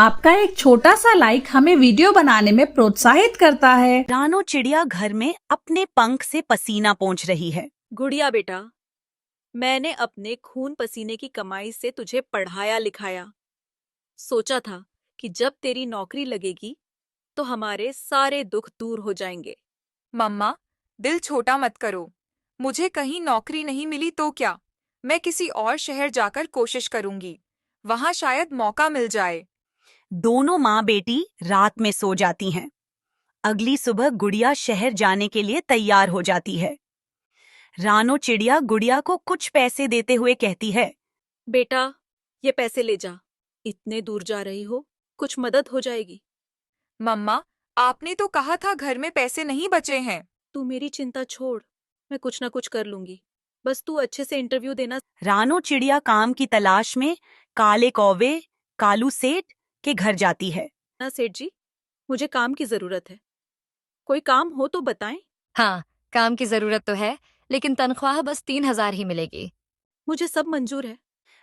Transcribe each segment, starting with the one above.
आपका एक छोटा सा लाइक हमें वीडियो बनाने में प्रोत्साहित करता है। रानो चिड़िया घर में अपने पंख से पसीना पोंछ रही है। गुड़िया बेटा, मैंने अपने खून पसीने की कमाई से तुझे पढ़ाया लिखाया। सोचा था कि जब तेरी नौकरी लगेगी तो हमारे सारे दुख दूर हो जाएंगे। मम्मा, दिल छोटा मत करो। मुझे कहीं नौकरी नहीं मिली तो क्या, मैं किसी और शहर जाकर कोशिश करूंगी। वहां शायद मौका मिल जाए। दोनों माँ बेटी रात में सो जाती हैं। अगली सुबह गुड़िया शहर जाने के लिए तैयार हो जाती है। रानो चिड़िया गुड़िया को कुछ पैसे देते हुए कहती है, बेटा, ये पैसे ले जा। इतने दूर जा रही हो, कुछ मदद हो जाएगी। मम्मा, आपने तो कहा था घर में पैसे नहीं बचे हैं। तू मेरी चिंता छोड़, मैं कुछ ना कुछ कर लूंगी। बस तू अच्छे से इंटरव्यू देना। रानो चिड़िया काम की तलाश में काले कौवे कालू सेठ के घर जाती है। ना सेठ जी, मुझे काम की जरूरत है। कोई काम हो तो बताएं। हाँ, काम की जरूरत तो है, लेकिन तनख्वाह बस 3,000 ही मिलेगी। मुझे सब मंजूर है।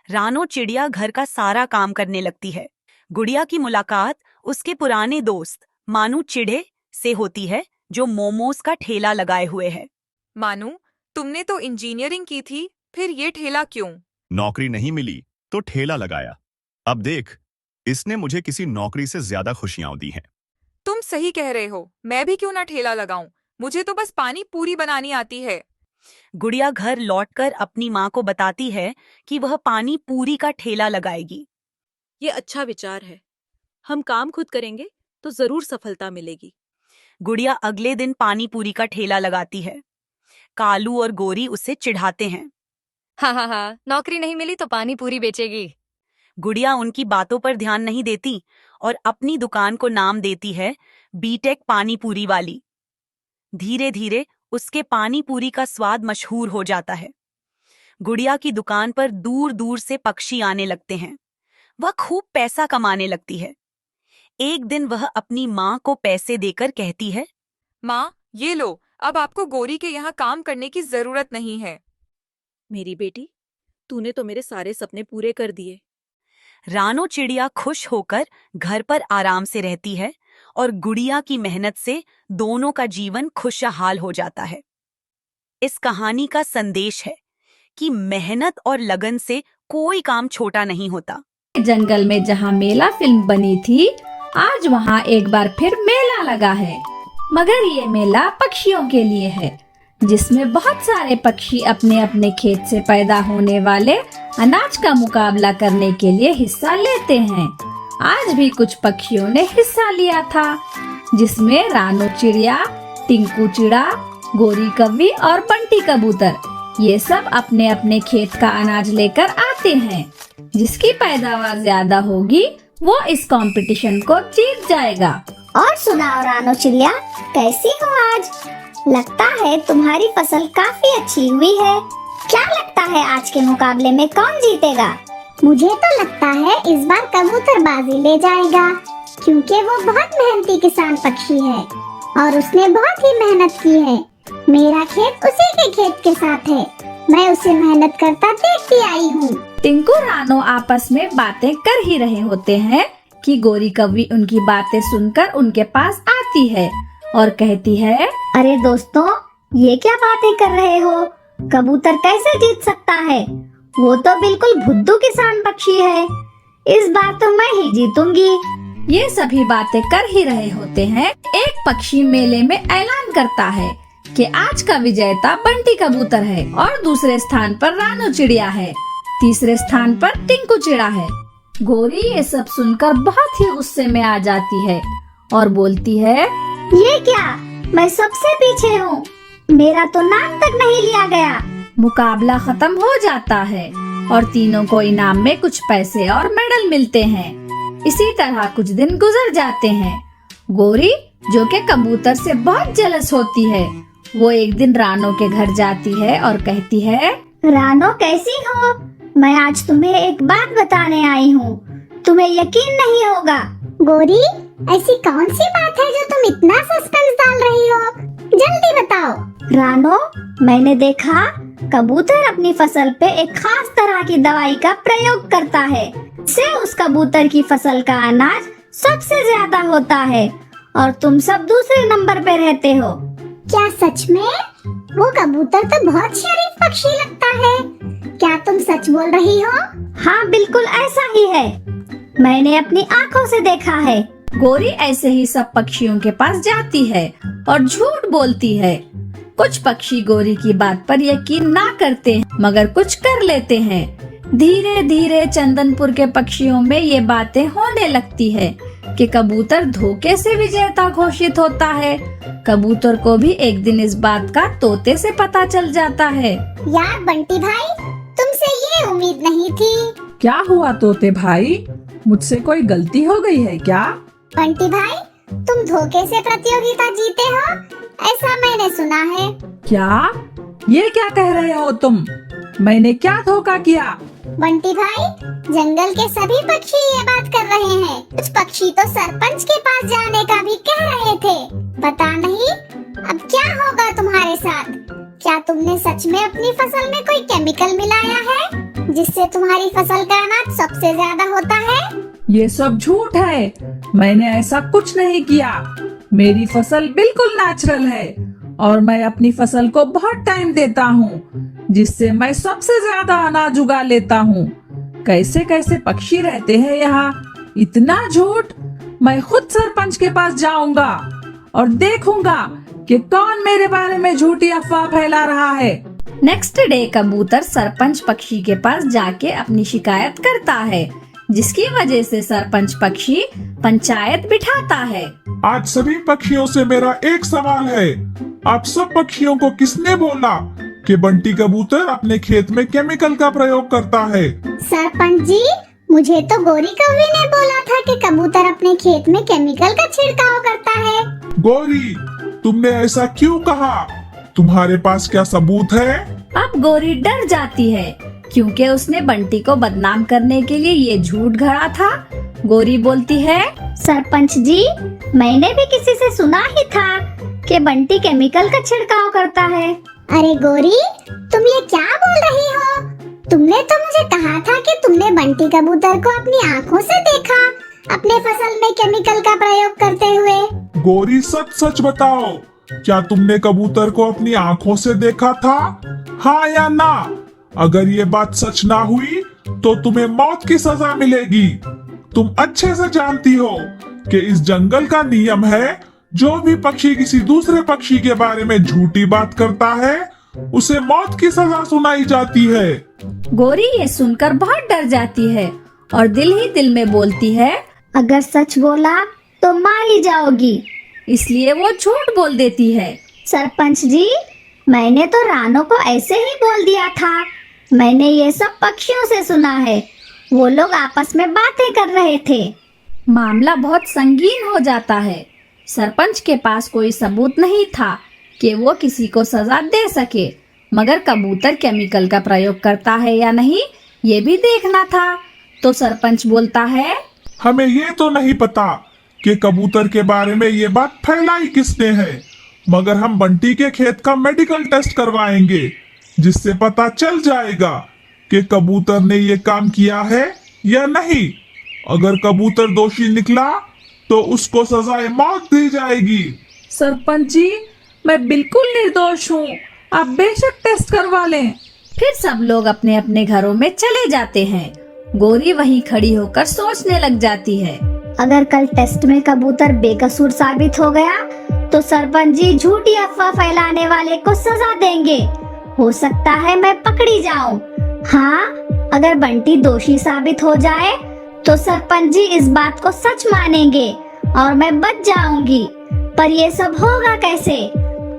रानो चिड़िया घर का सारा काम करने लगती है। गुड़िया की मुलाकात उसके पुराने दोस्त मानू चिड़े से होती है, जो मोमोज का ठेला लगाए हुए है। मानू, तुमने तो इंजीनियरिंग की थी, फिर ये ठेला क्यों? नौकरी नहीं मिली तो ठेला लगाया। अब देख, इसने मुझे किसी नौकरी से ज्यादा खुशियां दी हैं। तुम सही कह रहे हो, मैं भी क्यों ना ठेला लगाऊं। मुझे तो बस पानी पूरी बनानी आती है। गुड़िया घर लौटकर अपनी माँ को बताती है कि वह पानी पूरी का ठेला लगाएगी। ये अच्छा विचार है। हम काम खुद करेंगे तो जरूर सफलता मिलेगी। गुड़िया अगले दिन पानी पूरी का ठेला लगाती है। कालू और गोरी उसे चिढ़ाते हैं। हाँ, नौकरी नहीं मिली तो पानी पूरी बेचेगी। गुड़िया उनकी बातों पर ध्यान नहीं देती और अपनी दुकान को नाम देती है बीटेक पानी पूरी वाली। धीरे धीरे उसके पानी पूरी का स्वाद मशहूर हो जाता है। गुड़िया की दुकान पर दूर दूर से पक्षी आने लगते हैं। वह खूब पैसा कमाने लगती है। एक दिन वह अपनी माँ को पैसे देकर कहती है, माँ, ये लो, अब आपको गोरी के यहाँ काम करने की जरूरत नहीं है। मेरी बेटी, तूने तो मेरे सारे सपने पूरे कर दिए। रानो चिड़िया खुश होकर घर पर आराम से रहती है और गुड़िया की मेहनत से दोनों का जीवन खुशहाल हो जाता है। इस कहानी का संदेश है कि मेहनत और लगन से कोई काम छोटा नहीं होता। जंगल में जहाँ मेला फिल्म बनी थी, आज वहाँ एक बार फिर मेला लगा है। मगर ये मेला पक्षियों के लिए है, जिसमें बहुत सारे पक्षी अपने अपने खेत से पैदा होने वाले अनाज का मुकाबला करने के लिए हिस्सा लेते हैं। आज भी कुछ पक्षियों ने हिस्सा लिया था, जिसमें रानो चिड़िया, टिंकू चिड़ा, गोरी कौवी और बंटी कबूतर, ये सब अपने अपने खेत का अनाज लेकर आते हैं। जिसकी पैदावार ज्यादा होगी वो इस कंपटीशन को जीत जाएगा। और सुनाओ रानो चिड़िया, कैसी हो आज? लगता है तुम्हारी फसल काफी अच्छी हुई है। क्या लगता है आज के मुकाबले में कौन जीतेगा? मुझे तो लगता है इस बार कबूतर बाजी ले जाएगा, क्योंकि वो बहुत मेहनती किसान पक्षी है और उसने बहुत ही मेहनत की है। मेरा खेत उसी के खेत के साथ है, मैं उसे मेहनत करता देखती आई हूँ। टिंकू रानो आपस में बातें कर ही रहे होते हैं कि गोरी कौवी उनकी बातें सुनकर उनके पास आती है और कहती है, अरे दोस्तों, ये क्या बातें कर रहे हो? कबूतर कैसे जीत सकता है? वो तो बिल्कुल भुद्दू किसान पक्षी है। इस बार तो मैं ही जीतूंगी। ये सभी बातें कर ही रहे होते हैं। एक पक्षी मेले में ऐलान करता है कि आज का विजेता बंटी कबूतर है और दूसरे स्थान पर रानो चिड़िया है, तीसरे स्थान पर टिंकू चिड़ा है। गोरी ये सब सुनकर बहुत ही गुस्से में आ जाती है और बोलती है, ये क्या, मैं सबसे पीछे हूँ, मेरा तो नाम तक नहीं लिया गया। मुकाबला खत्म हो जाता है और तीनों को इनाम में कुछ पैसे और मेडल मिलते हैं। इसी तरह कुछ दिन गुजर जाते हैं। गोरी, जो कि कबूतर से बहुत जेलस होती है, वो एक दिन रानो के घर जाती है और कहती है, रानो कैसी हो? मैं आज तुम्हें एक बात बताने आई हूँ, तुम्हें यकीन नहीं होगा। गोरी, ऐसी कौन सी बात है जो तुम इतना सस्पेंस डाल रही हो? जल्दी बताओ। रानो, मैंने देखा कबूतर अपनी फसल पे एक खास तरह की दवाई का प्रयोग करता है। मुझसे उस कबूतर की फसल का अनाज सबसे ज्यादा होता है और तुम सब दूसरे नंबर पे रहते हो। क्या सच में? वो कबूतर तो बहुत शरीफ पक्षी लगता है। क्या तुम सच बोल रही हो? हाँ, बिल्कुल ऐसा ही है। मैंने अपनी आंखों से देखा है। गोरी ऐसे ही सब पक्षियों के पास जाती है और झूठ बोलती है। कुछ पक्षी गोरी की बात पर यकीन ना करते हैं, मगर कुछ कर लेते हैं। धीरे धीरे चंदनपुर के पक्षियों में ये बातें होने लगती है कि कबूतर धोखे से विजेता घोषित होता है। कबूतर को भी एक दिन इस बात का तोते से पता चल जाता है। यार बंटी भाई, तुमसे ये उम्मीद नहीं थी। क्या हुआ तोते भाई, मुझसे कोई गलती हो गई है क्या? बंटी भाई, तुम धोखे से प्रतियोगिता जीते हो, ऐसा मैंने सुना है। क्या? ये क्या कह रहे हो तुम? मैंने क्या धोखा किया? बंटी भाई, जंगल के सभी पक्षी ये बात कर रहे हैं। कुछ पक्षी तो सरपंच के पास जाने का भी कह रहे थे। पता नहीं अब क्या होगा तुम्हारे साथ। क्या तुमने सच में अपनी फसल में कोई केमिकल मिलाया है जिससे तुम्हारी फसल का अनाज सबसे ज्यादा होता है? ये सब झूठ है, मैंने ऐसा कुछ नहीं किया। मेरी फसल बिल्कुल नेचुरल है और मैं अपनी फसल को बहुत टाइम देता हूँ, जिससे मैं सबसे ज्यादा अनाज उगा लेता हूँ। कैसे कैसे पक्षी रहते हैं यहाँ, इतना झूठ। मैं खुद सरपंच के पास जाऊंगा और देखूंगा कि कौन मेरे बारे में झूठी अफवाह फैला रहा है। नेक्स्ट डे कबूतर सरपंच पक्षी के पास जाके अपनी शिकायत करता है, जिसकी वजह से सरपंच पक्षी पंचायत बिठाता है। आज सभी पक्षियों से मेरा एक सवाल है। आप सब पक्षियों को किसने बोला कि बंटी कबूतर अपने खेत में केमिकल का प्रयोग करता है? सरपंच जी, मुझे तो गोरी कौवी ने बोला था कि कबूतर अपने खेत में केमिकल का छिड़काव करता है। गोरी, तुमने ऐसा क्यों कहा? तुम्हारे पास क्या सबूत है? अब गोरी डर जाती है क्योंकि उसने बंटी को बदनाम करने के लिए ये झूठ गढ़ा था। गोरी बोलती है, सरपंच जी, मैंने भी किसी से सुना ही था कि बंटी केमिकल का छिड़काव करता है। अरे गोरी, तुम ये क्या बोल रही हो? तुमने तो मुझे कहा था कि तुमने बंटी कबूतर को अपनी आंखों से देखा अपने फसल में केमिकल का प्रयोग करते हुए। गोरी, सच सच बताओ, क्या तुमने कबूतर को अपनी आंखों से देखा था? हाँ या ना? अगर ये बात सच ना हुई तो तुम्हें मौत की सजा मिलेगी। तुम अच्छे से जानती हो कि इस जंगल का नियम है, जो भी पक्षी किसी दूसरे पक्षी के बारे में झूठी बात करता है उसे मौत की सजा सुनाई जाती है। गोरी ये सुनकर बहुत डर जाती है और दिल ही दिल में बोलती है, अगर सच बोला तो मारी जाओगी। इसलिए वो झूठ बोल देती है। सरपंच जी, मैंने तो रानो को ऐसे ही बोल दिया था। मैंने ये सब पक्षियों से सुना है, वो लोग आपस में बातें कर रहे थे। मामला बहुत संगीन हो जाता है। सरपंच के पास कोई सबूत नहीं था कि वो किसी को सजा दे सके, मगर कबूतर केमिकल का प्रयोग करता है या नहीं ये भी देखना था। तो सरपंच बोलता है, हमें ये तो नहीं पता कि कबूतर के बारे में ये बात फैलाई किसने है, मगर हम बंटी के खेत का मेडिकल टेस्ट करवाएंगे, जिससे पता चल जाएगा कि कबूतर ने ये काम किया है या नहीं। अगर कबूतर दोषी निकला तो उसको सजाए मौत दी जाएगी। सरपंच जी, मैं बिल्कुल निर्दोष हूँ, आप बेशक टेस्ट करवा लें। फिर सब लोग अपने अपने घरों में चले जाते हैं। गोरी वहीं खड़ी होकर सोचने लग जाती है, अगर कल टेस्ट में कबूतर बेकसूर साबित हो गया तो सरपंच जी झूठी अफवाह फैलाने वाले को सजा देंगे। हो सकता है मैं पकड़ी जाऊं। हाँ, अगर बंटी दोषी साबित हो जाए तो सरपंच जी इस बात को सच मानेंगे और मैं बच जाऊंगी। पर ये सब होगा कैसे?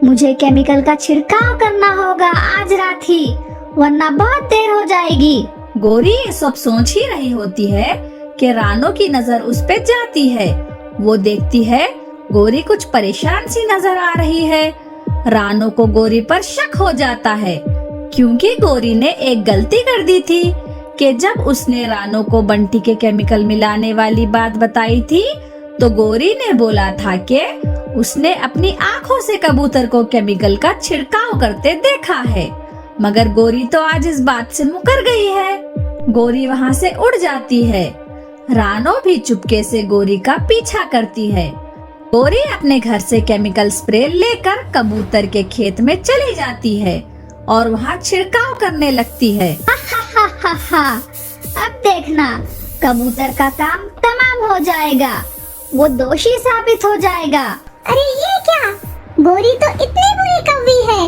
मुझे केमिकल का छिड़काव करना होगा आज रात ही, वरना बहुत देर हो जाएगी। गोरी ये सब सोच ही रही होती है कि रानो की नजर उस पे जाती है। वो देखती है गोरी कुछ परेशान सी नजर आ रही है। रानो को गोरी पर शक हो जाता है, क्योंकि गोरी ने एक गलती कर दी थी कि जब उसने रानो को बंटी के केमिकल मिलाने वाली बात बताई थी तो गोरी ने बोला था कि उसने अपनी आंखों से कबूतर को केमिकल का छिड़काव करते देखा है, मगर गोरी तो आज इस बात से मुकर गई है। गोरी वहाँ से उड़ जाती है। रानो भी चुपके से गोरी का पीछा करती है। गोरी अपने घर से केमिकल स्प्रे लेकर कबूतर के खेत में चली जाती है और वहाँ छिड़काव करने लगती है। हा हा हा, अब देखना कबूतर का काम तमाम हो जाएगा, वो दोषी साबित हो जाएगा। अरे ये क्या, गोरी तो इतनी बुरी कौवी है,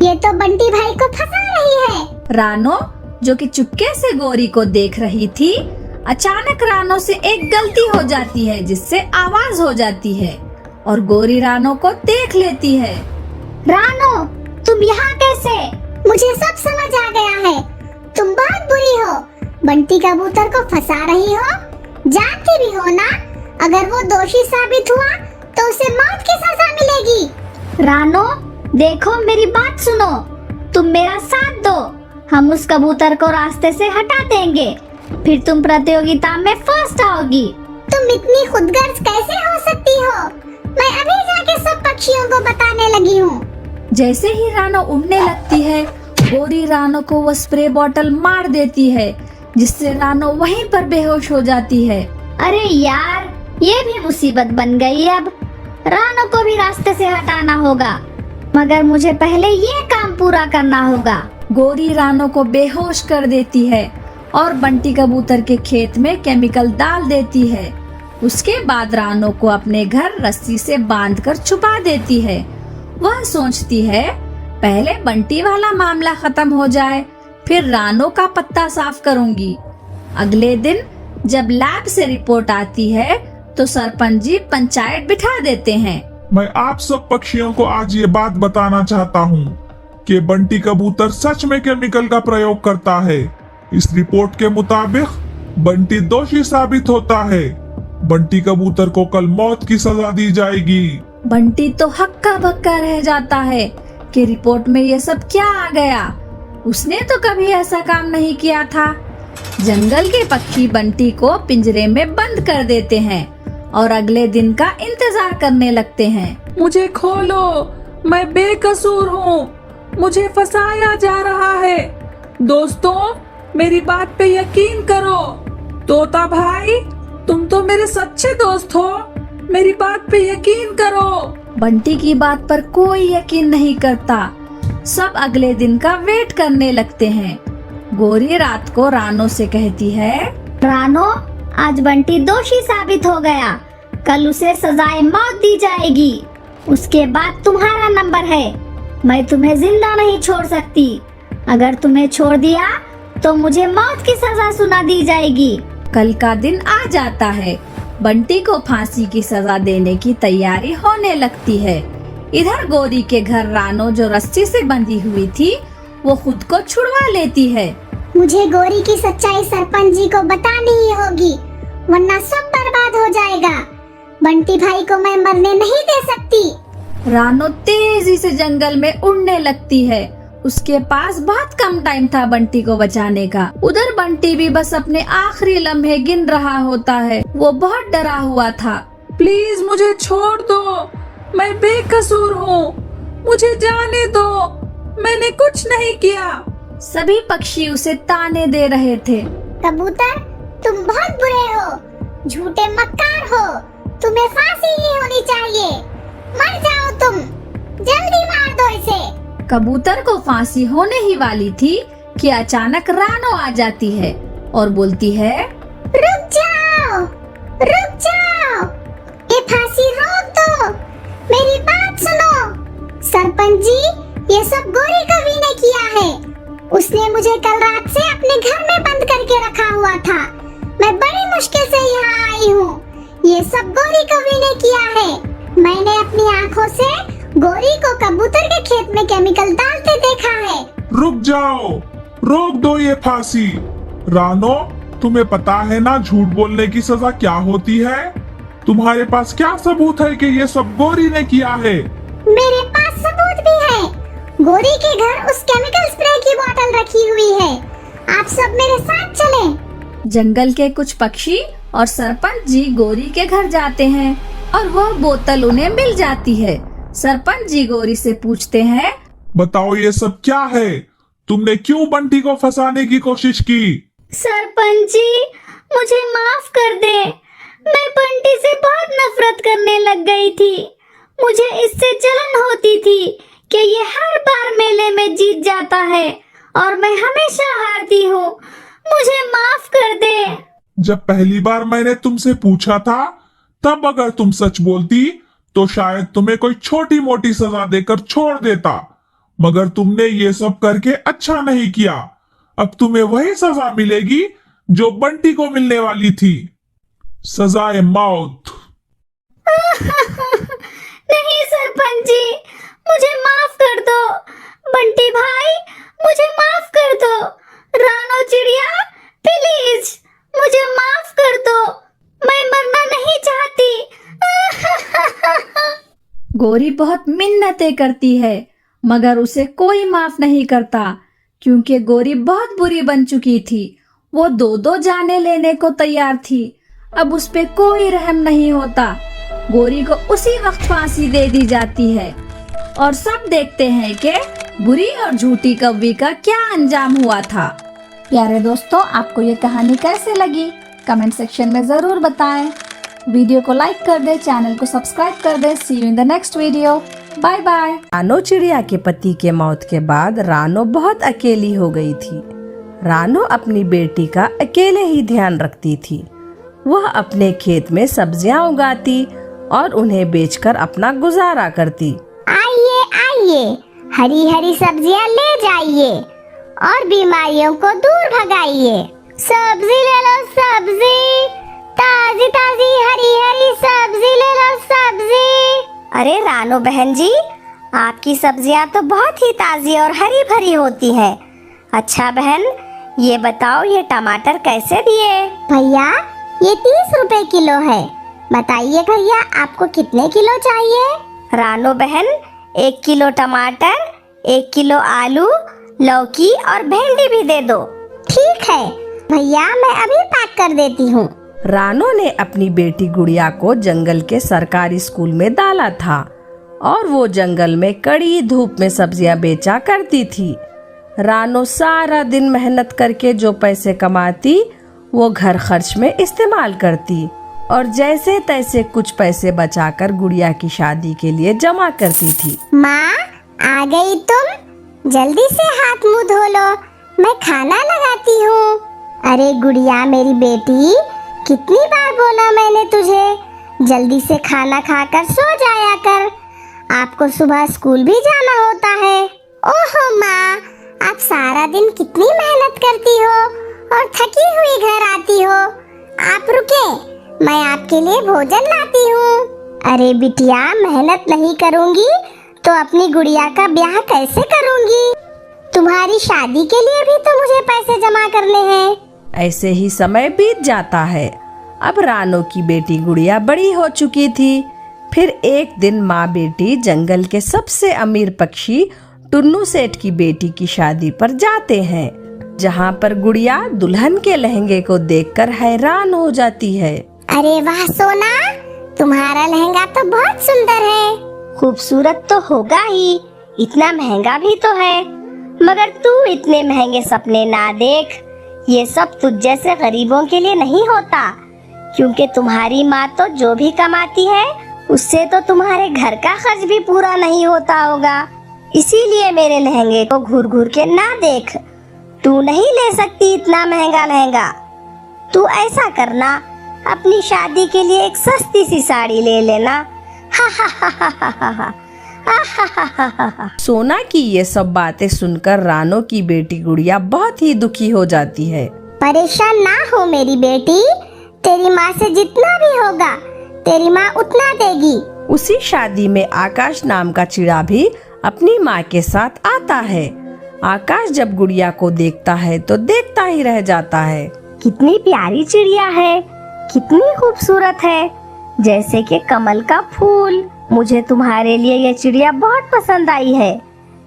ये तो बंटी भाई को फंसा रही है। रानो जो कि चुपके से गोरी को देख रही थी, अचानक रानो से एक गलती हो जाती है जिससे आवाज हो जाती है और गोरी रानो को देख लेती है। रानो तुम यहाँ कैसे? मुझे सब समझ आ गया है, तुम बहुत बुरी हो, बंटी कबूतर को फंसा रही हो, जानती भी हो ना अगर वो दोषी साबित हुआ तो उसे मौत की सजा मिलेगी। रानो देखो मेरी बात सुनो, तुम मेरा साथ दो, हम उस कबूतर को रास्ते से हटा देंगे, फिर तुम प्रतियोगिता में फर्स्ट आओगी। तुम इतनी खुदगर्ज कैसे हो सकती हो? मैं अभी जाके सब पक्षियों को बताने लगी हूँ। जैसे ही रानो उड़ने लगती है, गोरी रानो को वो स्प्रे बोतल मार देती है जिससे रानो वहीं पर बेहोश हो जाती है। अरे यार ये भी मुसीबत बन गई। अब रानो को भी रास्ते से हटाना होगा, मगर मुझे पहले ये काम पूरा करना होगा। गोरी रानो को बेहोश कर देती है और बंटी कबूतर के खेत में केमिकल डाल देती है। उसके बाद रानो को अपने घर रस्सी से बांधकर छुपा देती है। वह सोचती है पहले बंटी वाला मामला खत्म हो जाए, फिर रानो का पत्ता साफ करूंगी। अगले दिन जब लैब से रिपोर्ट आती है तो सरपंच जी पंचायत बिठा देते हैं। मैं आप सब पक्षियों को आज ये बात बताना चाहता हूँ कि बंटी कबूतर सच में केमिकल का प्रयोग करता है। इस रिपोर्ट के मुताबिक बंटी दोषी साबित होता है। बंटी कबूतर को कल मौत की सजा दी जाएगी। बंटी तो हक्का बक्का रह जाता है कि रिपोर्ट में ये सब क्या आ गया, उसने तो कभी ऐसा काम नहीं किया था। जंगल के पक्षी बंटी को पिंजरे में बंद कर देते हैं और अगले दिन का इंतजार करने लगते हैं। मुझे खोलो, मैं बेकसूर हूँ, मुझे फंसाया जा रहा है। दोस्तों मेरी बात पे यकीन करो। तोता भाई तुम तो मेरे सच्चे दोस्त हो, मेरी बात पे यकीन करो। बंटी की बात पर कोई यकीन नहीं करता। सब अगले दिन का वेट करने लगते हैं। गोरी रात को रानो से कहती है, रानो आज बंटी दोषी साबित हो गया, कल उसे सजाए मौत दी जाएगी, उसके बाद तुम्हारा नंबर है। मैं तुम्हें जिंदा नहीं छोड़ सकती, अगर तुम्हें छोड़ दिया तो मुझे मौत की सजा सुना दी जाएगी। कल का दिन आ जाता है। बंटी को फांसी की सजा देने की तैयारी होने लगती है। इधर गोरी के घर रानो जो रस्सी से बंधी हुई थी वो खुद को छुड़वा लेती है। मुझे गोरी की सच्चाई सरपंच जी को बतानी ही होगी, वरना सब बर्बाद हो जाएगा। बंटी भाई को मैं मरने नहीं दे सकती। रानो तेजी से जंगल में उड़ने लगती है। उसके पास बहुत कम टाइम था बंटी को बचाने का। उधर बंटी भी बस अपने आखिरी लम्हे गिन रहा होता है। वो बहुत डरा हुआ था। प्लीज मुझे छोड़ दो, मैं बेकसूर हूँ, मुझे जाने दो, मैंने कुछ नहीं किया। सभी पक्षी उसे ताने दे रहे थे। कबूतर तुम बहुत बुरे हो, झूठे मक्कार हो, तुम्हें फांसी ही होनी चाहिए, मर जाओ तुम, जल्दी मार दो इसे। कबूतर को फांसी होने ही वाली थी कि अचानक रानो आ जाती है और बोलती है, रुक जाओ, रुक जाओ, ये फांसी रोक दो, मेरी बात सुनो। सरपंच जी ये सब गोरी कवि ने किया है, उसने मुझे कल रात से अपने घर में बंद करके रखा हुआ था। मैं बड़ी मुश्किल से यहाँ आई हूँ, ये सब गोरी कवि ने किया है। मैंने अपनी आँखों से गोरी को कबूतर के खेत में केमिकल डालते देखा है। रुक जाओ, रोक दो ये फांसी। रानो तुम्हें पता है ना झूठ बोलने की सजा क्या होती है? तुम्हारे पास क्या सबूत है कि ये सब गोरी ने किया है? मेरे पास सबूत भी है। गोरी के घर उस केमिकल स्प्रे की बोतल रखी हुई है। आप सब मेरे साथ चलें। जंगल के कुछ पक्षी और सरपंच जी गोरी के घर जाते हैं और वह बोतल उन्हें मिल जाती है। सरपंच जी गोरी से पूछते हैं, बताओ ये सब क्या है? तुमने क्यों बंटी को फंसाने की कोशिश की? सरपंच जी, मुझे माफ कर दे। मैं बंटी से बहुत नफरत करने लग गई थी। मुझे इससे जलन होती थी कि ये हर बार मेले में जीत जाता है और मैं हमेशा हारती हूँ। मुझे माफ कर दे। जब पहली बार मैंने तुमसे पूछा था, तब अगर तुम सच बोलती तो शायद तुम्हें कोई छोटी मोटी सजा देकर छोड़ देता, मगर तुमने ये सब करके अच्छा नहीं किया। अब तुम्हें वही सजा मिलेगी जो बंटी को मिलने वाली थी, सजाए मौत। नहीं सरपंच जी, मुझे माफ कर दो। बंटी भाई, मुझे माफ कर दो। रानो चिड़िया, प्लीज मुझे माफ कर दो। मैं मरना नहीं चाहती। गोरी बहुत मिन्नतें करती है, मगर उसे कोई माफ नहीं करता, क्योंकि गोरी बहुत बुरी बन चुकी थी। वो दो जाने लेने को तैयार थी। अब उस पे कोई रहम नहीं होता। गोरी को उसी वक्त फांसी दे दी जाती है और सब देखते हैं कि बुरी और झूठी कौवी का क्या अंजाम हुआ था। प्यारे दोस्तों, आपको ये कहानी कैसे लगी कमेंट सेक्शन में जरूर बताएं। वीडियो को लाइक कर दे, चैनल को सब्सक्राइब कर दे। See you in the next video. Bye bye. Rano चिड़िया के पति के मौत के बाद रानो बहुत अकेली हो गई थी। रानो अपनी बेटी का अकेले ही ध्यान रखती थी। वह अपने खेत में सब्जियां उगाती और उन्हें बेचकर अपना गुजारा करती। आइए आइए, हरी हरी सब्जियां ले जाइए और बीमारियों को दूर भगाइए। सब्जी ले लो सब्जी, ताजी ताजी हरी हरी सब्जी ले लो सब्जी। अरे रानो बहन जी, आपकी सब्जियां तो बहुत ही ताजी और हरी भरी होती हैं। अच्छा बहन, ये बताओ ये टमाटर कैसे दिए? भैया, ये 30 रुपए किलो है। बताइए भैया, आपको कितने किलो चाहिए? रानो बहन, 1 किलो टमाटर, 1 किलो आलू, लौकी और भिंडी भी दे दो। ठीक है भैया, मैं अभी पैक कर देती हूँ। रानो ने अपनी बेटी गुड़िया को जंगल के सरकारी स्कूल में डाला था और वो जंगल में कड़ी धूप में सब्जियां बेचा करती थी। रानो सारा दिन मेहनत करके जो पैसे कमाती वो घर खर्च में इस्तेमाल करती और जैसे तैसे कुछ पैसे बचाकर गुड़िया की शादी के लिए जमा करती थी। माँ, आ गई तुम? जल्दी से हाथ मुंह धो लो, मैं खाना लगाती हूँ। अरे गुड़िया मेरी बेटी, कितनी बार बोला मैंने तुझे, जल्दी से खाना खाकर सो जाया कर। आपको सुबह स्कूल भी जाना होता है। ओहो माँ, आप सारा दिन कितनी मेहनत करती हो और थकी हुई घर आती हो। आप रुके, मैं आपके लिए भोजन लाती हूँ। अरे बिटिया, मेहनत नहीं करूँगी तो अपनी गुड़िया का ब्याह कैसे करूँगी? तुम्हारी शादी के लिए भी तो मुझे पैसे जमा करने हैं। ऐसे ही समय बीत जाता है। अब रानो की बेटी गुड़िया बड़ी हो चुकी थी। फिर एक दिन माँ बेटी जंगल के सबसे अमीर पक्षी टुन्नू सेठ की बेटी की शादी पर जाते हैं, जहाँ पर गुड़िया दुल्हन के लहंगे को देखकर हैरान हो जाती है। अरे वाह सोना, तुम्हारा लहंगा तो बहुत सुंदर है। खूबसूरत तो होगा ही, इतना महंगा भी तो है। मगर तू इतने महंगे सपने ना देख। ये सब तुझ जैसे गरीबों के लिए नहीं होता, क्योंकि तुम्हारी माँ तो जो भी कमाती है उससे तो तुम्हारे घर का खर्च भी पूरा नहीं होता होगा। इसीलिए मेरे लहंगे को घूर घूर के ना देख। तू नहीं ले सकती इतना महंगा लहंगा। तू ऐसा करना, अपनी शादी के लिए एक सस्ती सी साड़ी ले लेना। हा हा हा हा हा हा हा। सोना की ये सब बातें सुनकर रानो की बेटी गुड़िया बहुत ही दुखी हो जाती है। परेशान ना हो मेरी बेटी, तेरी माँ से जितना भी होगा तेरी माँ उतना देगी। उसी शादी में आकाश नाम का चिड़ा भी अपनी माँ के साथ आता है। आकाश जब गुड़िया को देखता है तो देखता ही रह जाता है। कितनी प्यारी चिड़िया है, कितनी खूबसूरत है, जैसे कि कमल का फूल। मुझे तुम्हारे लिए ये चिड़िया बहुत पसंद आई है।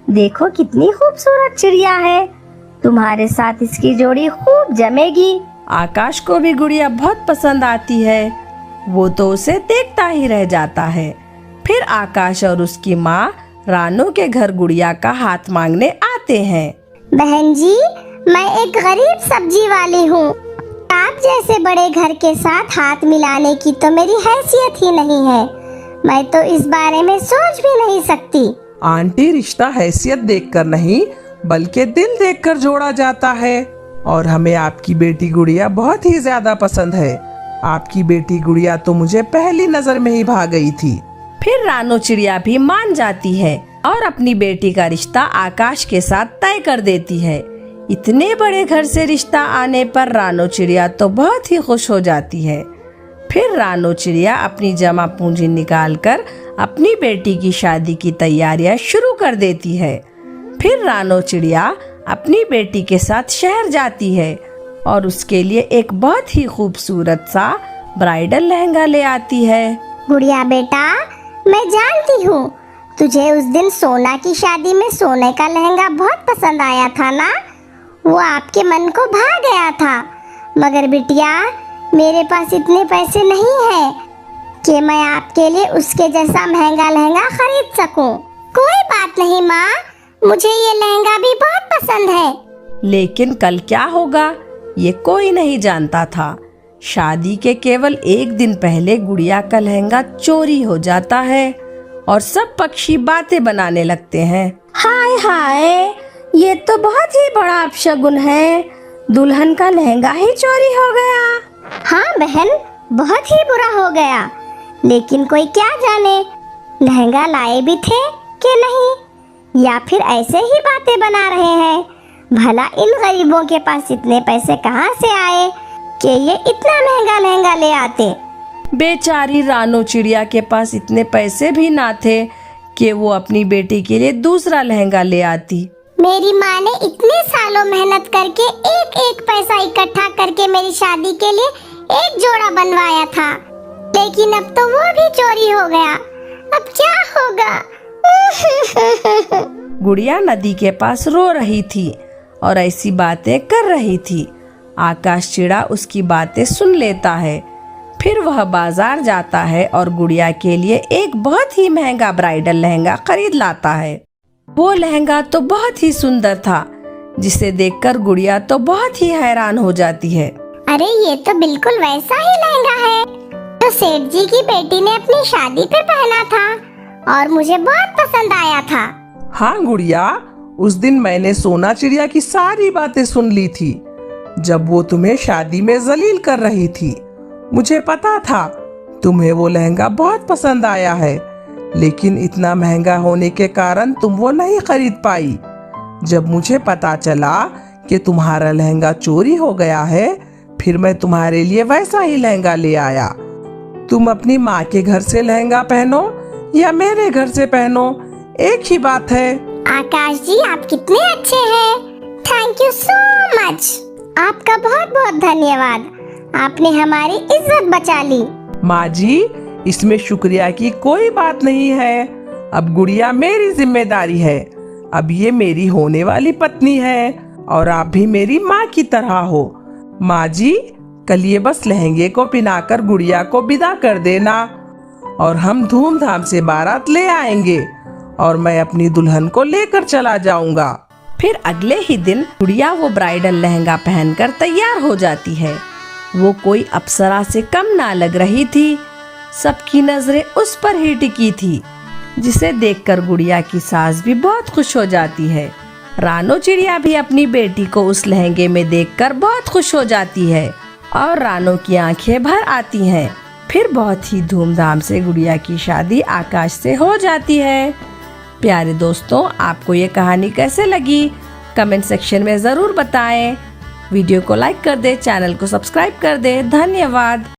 देखो कितनी खूबसूरत चिड़िया है, तुम्हारे साथ इसकी जोड़ी खूब जमेगी। आकाश को भी गुड़िया बहुत पसंद आती है। वो तो उसे देखता ही रह जाता है। फिर आकाश और उसकी माँ रानो के घर गुड़िया का हाथ मांगने आते हैं। बहन जी, मैं एक गरीब सब्जी वाली हूँ। आप जैसे बड़े घर के साथ हाथ मिलाने की तो मेरी हैसियत ही नहीं है। मैं तो इस बारे में सोच भी नहीं सकती। आंटी, रिश्ता हैसियत देखकर नहीं बल्कि दिल देखकर जोड़ा जाता है। और हमें आपकी बेटी गुड़िया बहुत ही ज्यादा पसंद है। आपकी बेटी गुड़िया तो मुझे पहली नजर में ही भा गई थी। फिर रानो चिड़िया भी मान जाती है और अपनी बेटी का रिश्ता आकाश के साथ तय कर देती है। इतने बड़े घर से रिश्ता आने पर रानो चिड़िया तो बहुत ही खुश हो जाती है। फिर रानो चिड़िया अपनी जमा पूंजी निकालकर अपनी बेटी की शादी की तैयारियां शुरू कर देती है। फिर रानो चिड़िया अपनी बेटी के साथ शहर जाती है और उसके लिए एक बहुत ही खूबसूरत सा ब्राइडल लहंगा ले आती है। गुड़िया बेटा, मैं जानती हूँ तुझे उस दिन सोना की शादी में सोने का लहंगा बहुत पसंद आया था ना। वो आपके मन को भा गया था। मगर बिटिया, मेरे पास इतने पैसे नहीं हैं कि मैं आपके लिए उसके जैसा महंगा लहंगा खरीद सकूं। कोई बात नहीं माँ, मुझे ये लहंगा भी बहुत पसंद है। लेकिन कल क्या होगा ये कोई नहीं जानता था। शादी के केवल एक दिन पहले गुड़िया का लहंगा चोरी हो जाता है और सब पक्षी बातें बनाने लगते हैं। हाय हाय, ये तो बहुत ही बड़ा अपशगुन है। दुल्हन का लहंगा ही चोरी हो गया। हाँ बहन, बहुत ही बुरा हो गया। लेकिन कोई क्या जाने लहंगा लाए भी थे कि नहीं, या फिर ऐसे ही बातें बना रहे हैं। भला इन गरीबों के पास इतने पैसे कहाँ से आए कि ये इतना महंगा लहंगा ले आते। बेचारी रानो चिड़िया के पास इतने पैसे भी ना थे कि वो अपनी बेटी के लिए दूसरा लहंगा ले आती। मेरी माँ ने इतने सालों मेहनत करके एक एक पैसा इकट्ठा करके मेरी शादी के लिए एक जोड़ा बनवाया था, लेकिन अब तो वो भी चोरी हो गया। अब क्या होगा? गुड़िया नदी के पास रो रही थी और ऐसी बातें कर रही थी। आकाश चिड़ा उसकी बातें सुन लेता है। फिर वह बाजार जाता है और गुड़िया के लिए एक बहुत ही महंगा ब्राइडल लहंगा खरीद लाता है। वो लहंगा तो बहुत ही सुंदर था, जिसे देखकर गुड़िया तो बहुत ही हैरान हो जाती है। अरे ये तो बिल्कुल वैसा ही लहंगा है जो सेठ जी की बेटी ने अपनी शादी पे पहना था और मुझे बहुत पसंद आया था। हाँ गुड़िया, उस दिन मैंने सोना चिड़िया की सारी बातें सुन ली थी जब वो तुम्हें शादी में जलील कर रही थी। मुझे पता था तुम्हें वो लहंगा बहुत पसंद आया है, लेकिन इतना महंगा होने के कारण तुम वो नहीं खरीद पाई। जब मुझे पता चला कि तुम्हारा लहंगा चोरी हो गया है, फिर मैं तुम्हारे लिए वैसा ही लहंगा ले आया। तुम अपनी माँ के घर से लहंगा पहनो या मेरे घर से पहनो, एक ही बात है। आकाश जी, आप कितने अच्छे हैं। Thank you so much. आपका बहुत बहुत धन्यवाद। आपने हमारी इज्जत बचा ली। माँ जी, इसमें शुक्रिया की कोई बात नहीं है। अब गुड़िया मेरी जिम्मेदारी है। अब ये मेरी होने वाली पत्नी है और आप भी मेरी माँ की तरह हो। माँ जी, कल ये बस लहंगे को पहनाकर गुड़िया को विदा कर देना और हम धूमधाम से बारात ले आएंगे और मैं अपनी दुल्हन को लेकर चला जाऊंगा। फिर अगले ही दिन गुड़िया वो ब्राइडल लहंगा पहनकर तैयार हो जाती है। वो कोई अप्सरा से कम ना लग रही थी। सबकी नजरें उस पर ही टिकी थी, जिसे देखकर गुड़िया की सास भी बहुत खुश हो जाती है। रानो चिड़िया भी अपनी बेटी को उस लहंगे में देखकर बहुत खुश हो जाती है और रानो की आंखें भर आती हैं। फिर बहुत ही धूमधाम से गुड़िया की शादी आकाश से हो जाती है। प्यारे दोस्तों, आपको ये कहानी कैसे लगी कमेंट सेक्शन में जरूर बताएं। वीडियो को लाइक कर दे, चैनल को सब्सक्राइब कर दे। धन्यवाद।